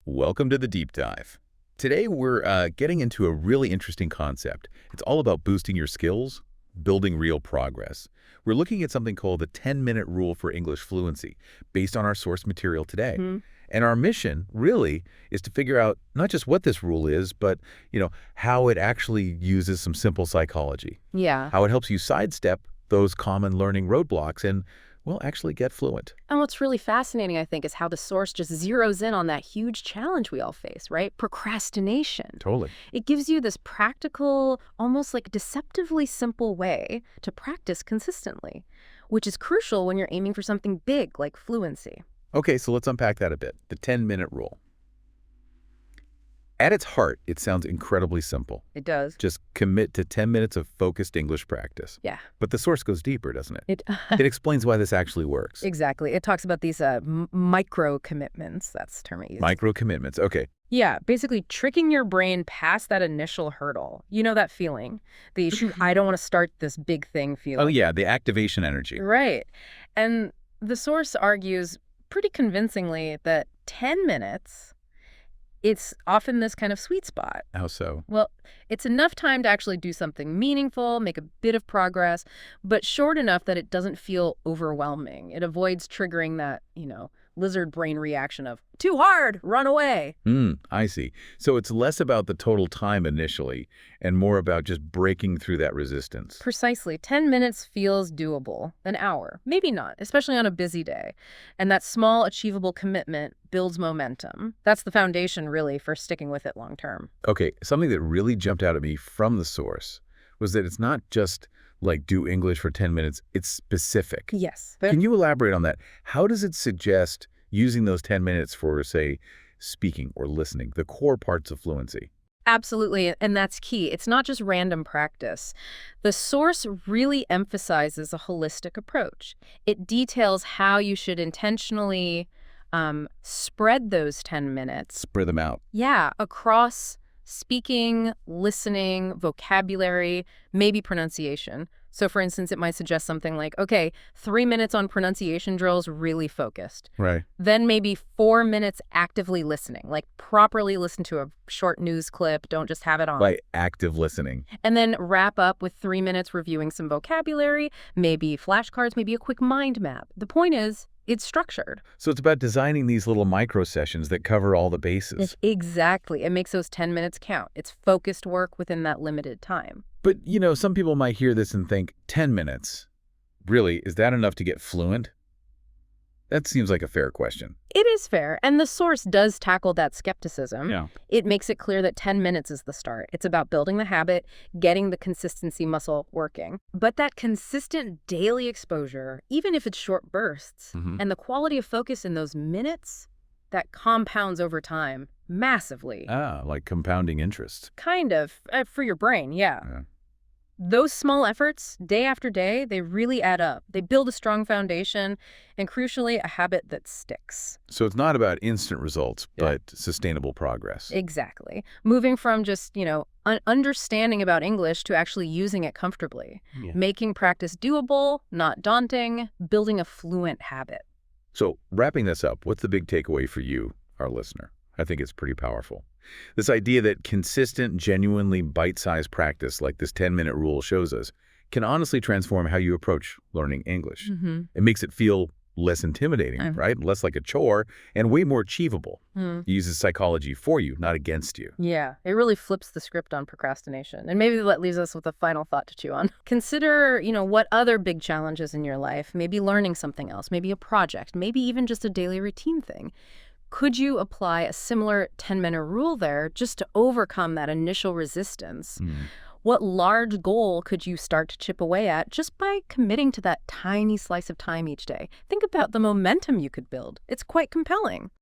Welcome to the deep dive. Today we're getting into a really interesting concept. It's all about boosting your skills, building real progress. We're looking at something called the 10-minute rule for English fluency, based on our source material today. Mhm. And our mission really is to figure out not just what this rule is, but how it actually uses some simple psychology, Yeah. how it helps you sidestep those common learning roadblocks and, well, actually get fluent. And what's really fascinating, I think, is how the source just zeroes in on that huge challenge we all face, right? Procrastination. Totally. It gives you this practical, almost like deceptively simple way to practice consistently, which is crucial when you're aiming for something big like fluency. Okay, so let's unpack that a bit. The 10-minute rule. At its heart, it sounds incredibly simple. It does. Just commit to 10 minutes of focused English practice. Yeah. But the source goes deeper, doesn't it? It It explains why this actually works. Exactly. It talks about these micro commitments. That's the term it uses. Micro commitments. Okay. Yeah, basically tricking your brain past that initial hurdle. You know that feeling? The shoot, I don't want to start this big thing feeling. Oh, yeah, the activation energy. Right. And the source argues pretty convincingly that 10 minutes, it's often this kind of sweet spot. How so? Well, it's enough time to actually do something meaningful, make a bit of progress, but short enough that it doesn't feel overwhelming. It avoids triggering that, lizard brain reaction of, too hard, run away. I see. So it's less about the total time initially and more about just breaking through that resistance. Precisely. 10 minutes feels doable. An hour, maybe not, especially on a busy day. And that small, achievable commitment builds momentum. That's the foundation, really, for sticking with it long term. Okay, something that really jumped out at me from the source was that it's not just like do English for 10 minutes, it's specific. Yes. Can you elaborate on that? How does it suggest using those 10 minutes for, say, speaking or listening, the core parts of fluency? Absolutely, and that's key. It's not just random practice. The source really emphasizes a holistic approach. It details how you should intentionally spread those 10 minutes. Spread them out. Yeah, across speaking, listening, vocabulary, maybe pronunciation. So for instance, it might suggest something like, okay, 3 minutes on pronunciation drills, really focused. Right. Then maybe 4 minutes actively listening, like properly listen to a short news clip, don't just have it on. By active listening. And then wrap up with 3 minutes reviewing some vocabulary, maybe flashcards, maybe a quick mind map. The point is, it's structured. So it's about designing these little micro sessions that cover all the bases. Exactly. It makes those 10 minutes count. It's focused work within that limited time. But, some people might hear this and think, 10 minutes? Really, is that enough to get fluent? That seems like a fair question. It is fair, and the source does tackle that skepticism. Yeah. It makes it clear that 10 minutes is the start. It's about building the habit, getting the consistency muscle working. But that consistent daily exposure, even if it's short bursts, and the quality of focus in those minutes, that compounds over time massively. Like compounding interest. Kind of, for your brain, yeah. Those small efforts, day after day, they really add up. They build a strong foundation and, crucially, a habit that sticks. So it's not about instant results, but sustainable progress. Exactly. Moving from just, understanding about English to actually using it comfortably. Yeah. Making practice doable, not daunting, building a fluent habit. So wrapping this up, what's the big takeaway for you, our listener? I think it's pretty powerful. This idea that consistent, genuinely bite-sized practice, like this 10-minute rule shows us, can honestly transform how you approach learning English. It makes it feel less intimidating, right? Less like a chore and way more achievable. It uses psychology for you, not against you. Yeah, it really flips the script on procrastination. And maybe that leaves us with a final thought to chew on. Consider, what other big challenges in your life, maybe learning something else, maybe a project, maybe even just a daily routine thing. Could you apply a similar 10-minute rule there just to overcome that initial resistance? What large goal could you start to chip away at just by committing to that tiny slice of time each day? Think about the momentum you could build. It's quite compelling.